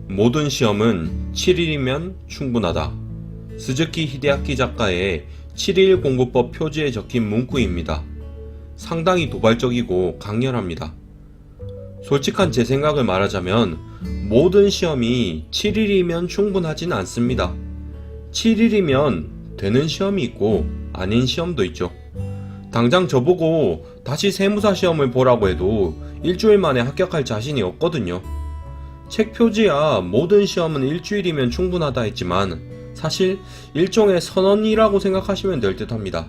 모든 시험은 7일이면 충분하다. 스즈키 히데아키 작가의 7일 공부법 표지에 적힌 문구입니다. 상당히 도발적이고 강렬합니다. 솔직한 제 생각을 말하자면 모든 시험이 7일이면 충분하진 않습니다. 7일이면 되는 시험이 있고 아닌 시험도 있죠. 당장 저보고 다시 세무사 시험을 보라고 해도 일주일 만에 합격할 자신이 없거든요. 책 표지야 모든 시험은 일주일이면 충분하다 했지만 사실 일종의 선언이라고 생각하시면 될 듯합니다.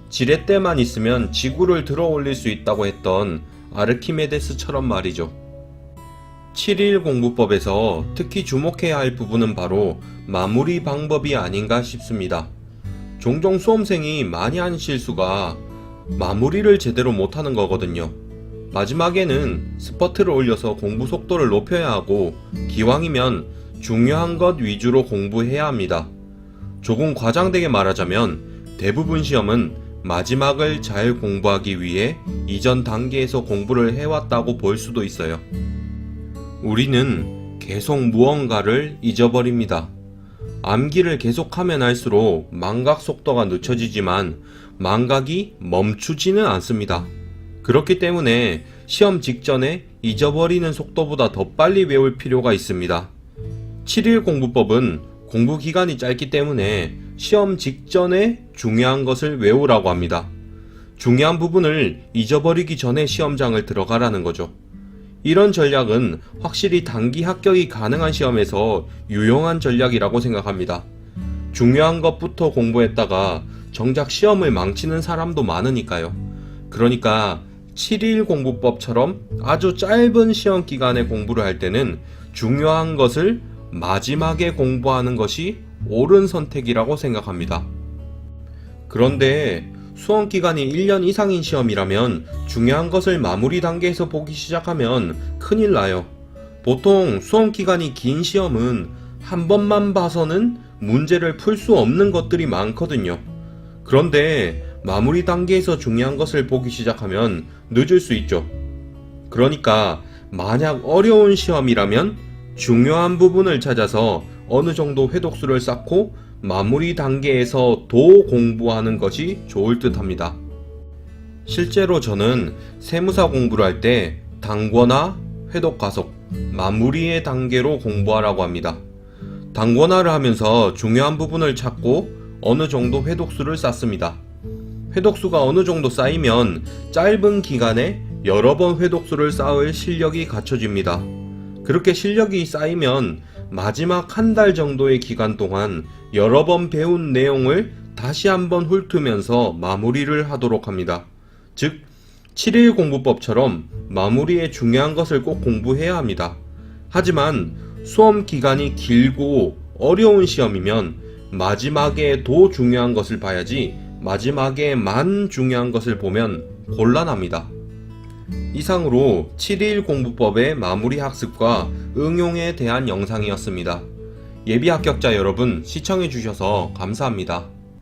지렛대만 있으면 지구를 들어 올릴 수 있다고 했던 아르키메데스처럼 말이죠. 7일 공부법에서 특히 주목해야 할 부분은 바로 마무리 방법이 아닌가 싶습니다. 종종 수험생이 많이 하는 실수가 마무리를 제대로 못하는 거거든요. 마지막에는 스퍼트를 올려서 공부 속도를 높여야 하고 기왕이면 중요한 것 위주로 공부해야 합니다. 조금 과장되게 말하자면 대부분 시험은 마지막을 잘 공부하기 위해 이전 단계에서 공부를 해왔다고 볼 수도 있어요. 우리는 계속 무언가를 잊어버립니다. 암기를 계속하면 할수록 망각 속도가 늦춰지지만 망각이 멈추지는 않습니다. 그렇기 때문에 시험 직전에 잊어버리는 속도보다 더 빨리 외울 필요가 있습니다. 7일 공부법은 공부 기간이 짧기 때문에 시험 직전에 중요한 것을 외우라고 합니다. 중요한 부분을 잊어버리기 전에 시험장을 들어가라는 거죠. 이런 전략은 확실히 단기 합격이 가능한 시험에서 유용한 전략이라고 생각합니다. 중요한 것부터 공부했다가 정작 시험을 망치는 사람도 많으니까요. 그러니까 7일 공부법처럼 아주 짧은 시험 기간에 공부를 할 때는 중요한 것을 마지막에 공부하는 것이 옳은 선택이라고 생각합니다. 그런데 수험 기간이 1년 이상인 시험이라면 중요한 것을 마무리 단계에서 보기 시작하면 큰일 나요. 보통 수험 기간이 긴 시험은 한 번만 봐서는 문제를 풀 수 없는 것들이 많거든요. 그런데 마무리 단계에서 중요한 것을 보기 시작하면 늦을 수 있죠. 그러니까 만약 어려운 시험이라면 중요한 부분을 찾아서 어느 정도 회독수를 쌓고 마무리 단계에서 도 공부하는 것이 좋을 듯 합니다. 실제로 저는 세무사 공부를 할 때 단권화, 회독 가속, 마무리의 단계로 공부하라고 합니다. 단권화를 하면서 중요한 부분을 찾고 어느 정도 회독수를 쌓습니다. 회독수가 어느 정도 쌓이면 짧은 기간에 여러 번 회독수를 쌓을 실력이 갖춰집니다. 그렇게 실력이 쌓이면 마지막 한 달 정도의 기간 동안 여러 번 배운 내용을 다시 한번 훑으면서 마무리를 하도록 합니다. 즉, 7일 공부법처럼 마무리에 중요한 것을 꼭 공부해야 합니다. 하지만 수험 기간이 길고 어려운 시험이면 마지막에 더 중요한 것을 봐야지 마지막에만 중요한 것을 보면 곤란합니다. 이상으로 7일 공부법의 마무리 학습과 응용에 대한 영상이었습니다. 예비 합격자 여러분 시청해주셔서 감사합니다.